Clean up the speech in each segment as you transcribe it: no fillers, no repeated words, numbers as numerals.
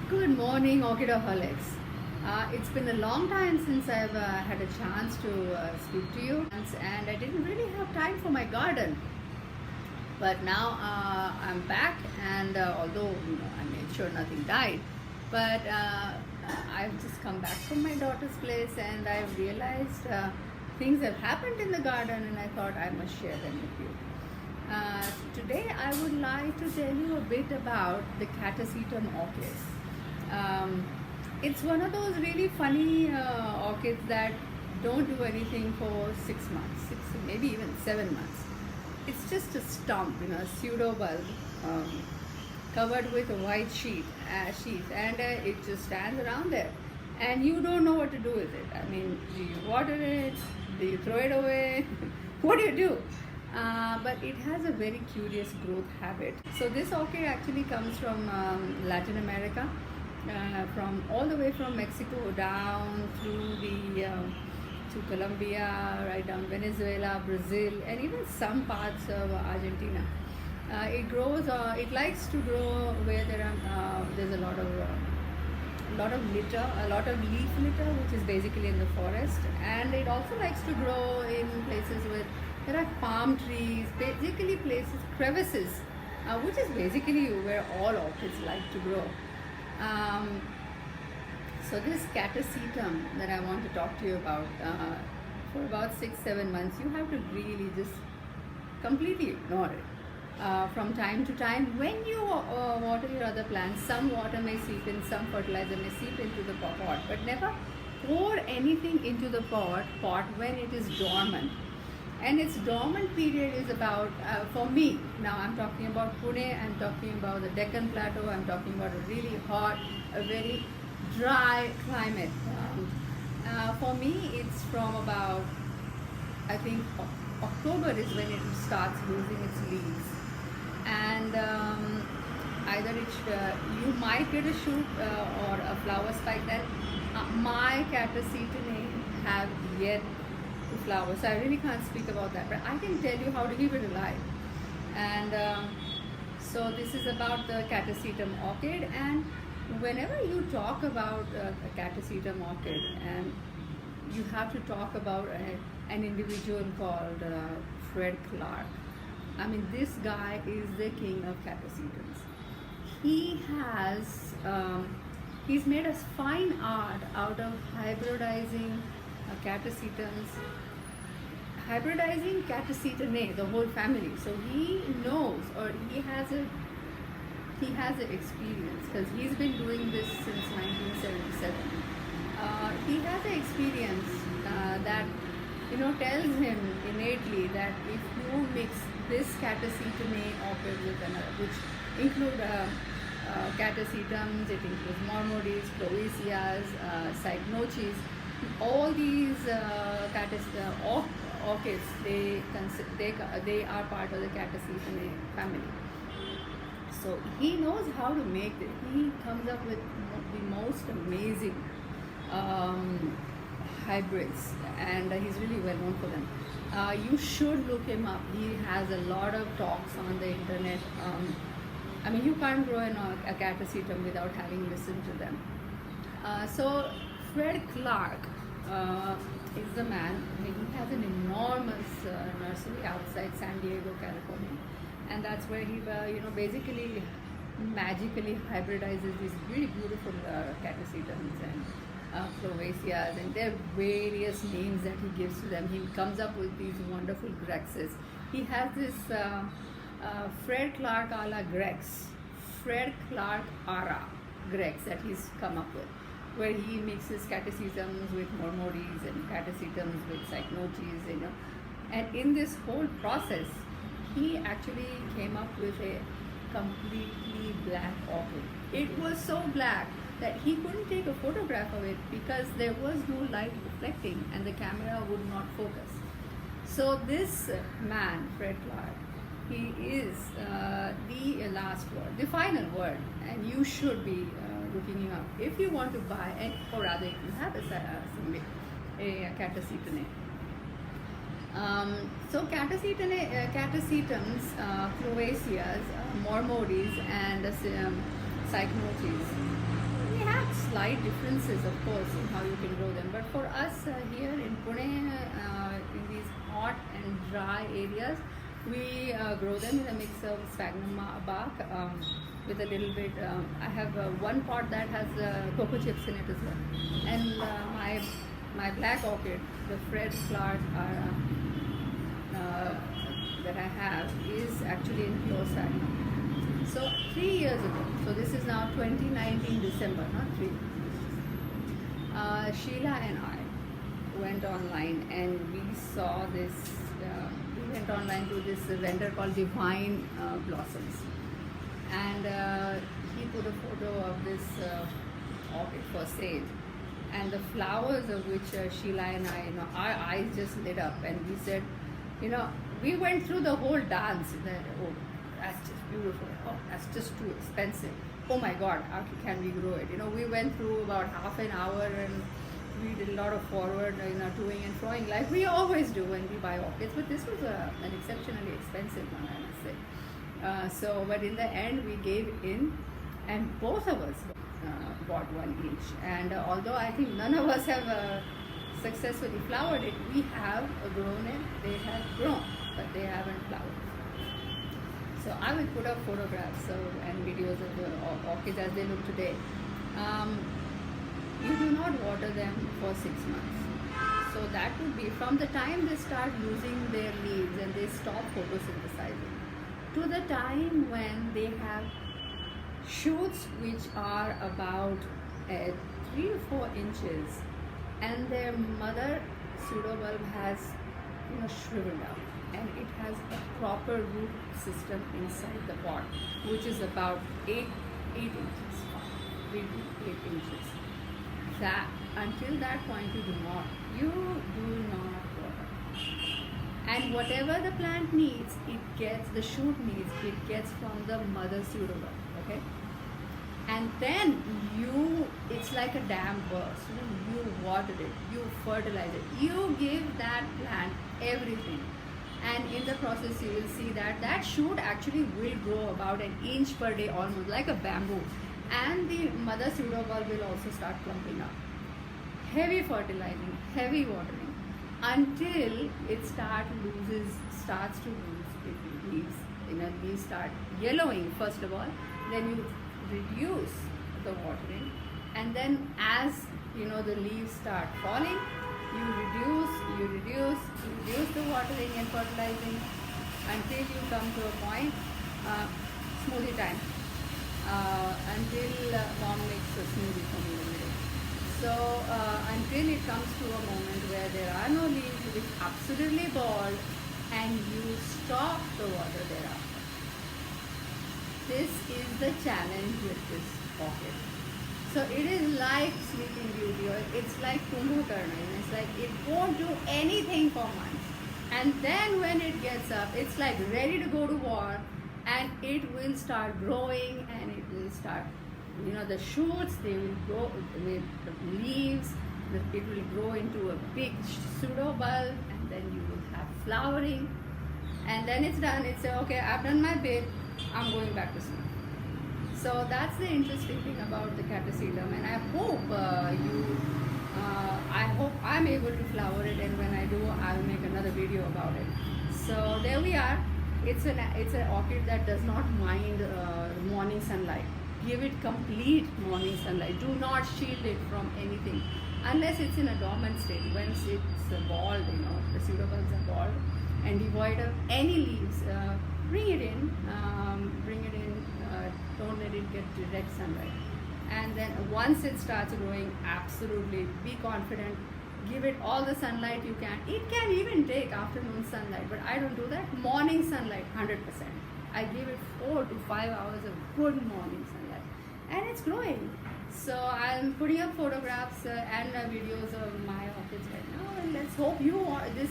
Good morning, Orchidaholics. It's been a long time since I've had a chance to speak to you, and I didn't really have time for my garden. But now I'm back, and although I made sure nothing died, but I've just come back from my daughter's place, and I've realized things have happened in the garden, and I thought I must share them with you. Today I would like to tell you a bit about the Catasetum orchid. It's one of those really funny orchids that don't do anything for 6 months, maybe even 7 months. It's just a stump, a pseudo bulb covered with a white sheet, and it just stands around there, and you don't know what to do with it. I mean, do you water it? Do you throw it away? What do you do? But it has a very curious growth habit. So this orchid actually comes from Latin America, from all the way from Mexico down through to Colombia, right down Venezuela, Brazil, and even some parts of Argentina. It grows. It likes to grow where there's a lot of litter, a lot of leaf litter, which is basically in the forest, and it also likes to grow in places where there are palm trees, basically places, crevices, which is basically where all orchids like to grow. So this Catasetum that I want to talk to you about, for about 6-7 months, you have to really just completely ignore it. From time to time, when you water your other plants, some water may seep in, some fertilizer may seep into the pot, but never pour anything into the pot when it is dormant. And its dormant period is about, for me, now I'm talking about Pune, I'm talking about the Deccan Plateau, I'm talking about a really hot, a very dry climate. For me, it's from about, I think, October is when it starts losing its leaves. And either you might get a shoot or a flower spike then. My Catasetum have yet to flower, so I really can't speak about that, but I can tell you how to keep it alive. And so this is about the Catasetum orchid, and whenever you talk about a Catasetum orchid, and you have to talk about an individual called Fred Clark. I mean, this guy is the king of Catasetums. He's made a fine art out of hybridizing hybridizing Catasetinae, the whole family. So he knows, or he has an experience, because he's been doing this since 1977. He has an experience that tells him innately that if you mix this Catasetinae orchid with another, which include Catasetums, it includes Mormodies, Cloaceas, Cycnoches, all these orchids, they are part of the Catasetinae family. So he knows how to make it. He comes up with the most amazing hybrids, and he's really well known for them. You should look him up. He has a lot of talks on the internet. I mean, you can't grow a Catasetum without having listened to them. So Fred Clark is the man. He has an enormous nursery outside San Diego, California, and that's where he basically magically hybridizes these really beautiful Catasetums and Cloaceas, and there are various names that he gives to them. He comes up with these wonderful Grexes. He has this Fred Clark a la Grex, Fred Clark ara Grex that he's come up with, where he mixes Catasetums with Mormodies and Catasetums with Cycnoches, and in this whole process, he actually came up with a completely black orchid. It was so black that he couldn't take a photograph of it because there was no light reflecting and the camera would not focus. So this man, Fred Clark, he is the last word, the final word, and you should be looking him up if you want to buy, or rather if you have a Catasetum. So Catasetums, Cloaceas, Mormodies, and Cycnoches, slight differences, of course, in how you can grow them. But for us here in Pune, in these hot and dry areas, we grow them in a mix of sphagnum bark with a little bit. I have one pot that has cocoa chips in it as well, and my black orchid, the Fred Clark that I have, is actually in pure sphagnum. So 3 years ago, so this is now 2019 December, not 3. Sheila and I went online and we saw this. We went online to this vendor called Divine Blossoms, and he put a photo of this orchid for sale, and the flowers of which Sheila and I, our eyes just lit up, and we said, we went through the whole dance. That, oh, that's just beautiful. Oh, that's just too expensive. Oh my God, how can we grow it? We went through about half an hour and we did a lot of forward, toing and froing like we always do when we buy orchids. But this was an exceptionally expensive one, I must say. But in the end, we gave in, and both of us bought one each. And although I think none of us have successfully flowered it, we have grown it. They have grown, but they haven't flowered. So I will put up photographs and videos of the orchids as they look today. You do not water them for 6 months. So that would be from the time they start losing their leaves and they stop photosynthesizing to the time when they have shoots which are about 3 or 4 inches, and their mother pseudobulb has shriveled up, and it has a proper root system inside the pot, which is about 8 inches, 3 to 8 inches. That until that point you do not water. And whatever the plant needs, the shoot needs, it gets from the mother pseudobulb. Okay. And then it's like a dam burst. You water it, you fertilize it, you give that plant everything. And in the process, you will see that shoot actually will grow about 1 inch per day, almost like a bamboo. And the mother pseudobulb will also start clumping up. Heavy fertilizing, heavy watering, until it starts to lose its leaves. Leaves start yellowing first of all. Then you reduce the watering, and then as the leaves start falling, you reduce the watering and fertilizing until you come to a point, smoothie time, until mom makes a smoothie for me every day. So until it comes to a moment where there are no leaves, it is absolutely bald, and you stop the water thereafter. This is the challenge with this orchid. So it is like Sleeping Beauty, or it's like Kumbhakarna. It's like it won't do anything for months, and then when it gets up, it's like ready to go to war, and it will start growing, and it will start, the shoots, they will grow with the leaves, it will grow into a big pseudobulb, and then you will have flowering, and then it's done. It's okay, I've done my bit, I'm going back to sleep. So that's the interesting thing about the Catasetum, and I hope I'm able to flower it, and when I do, I'll make another video about it. So there we are. It's an orchid that does not mind morning sunlight. Give it complete morning sunlight. Do not shield it from anything unless it's in a dormant state. Once it's bald, the pseudobulbs are bald and devoid of any leaves, bring it in. Don't let it get direct sunlight. And then once it starts growing, absolutely be confident. Give it all the sunlight you can. It can even take afternoon sunlight, but I don't do that. Morning sunlight, 100%. I give it 4 to 5 hours of good morning sunlight, and it's growing. So I'm putting up photographs and videos of my orchids right now, and let's hope this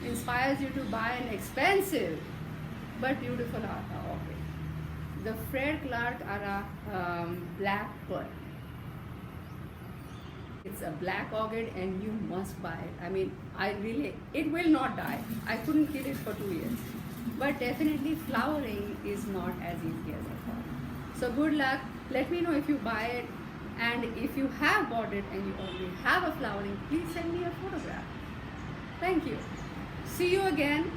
inspires you to buy an expensive but beautiful orchid. The Fred Clark Black Pearl. It's a black orchid and you must buy it. I mean, it will not die. I couldn't kill it for 2 years. But definitely flowering is not as easy as I thought. So good luck. Let me know if you buy it. And if you have bought it and you already have a flowering, please send me a photograph. Thank you. See you again.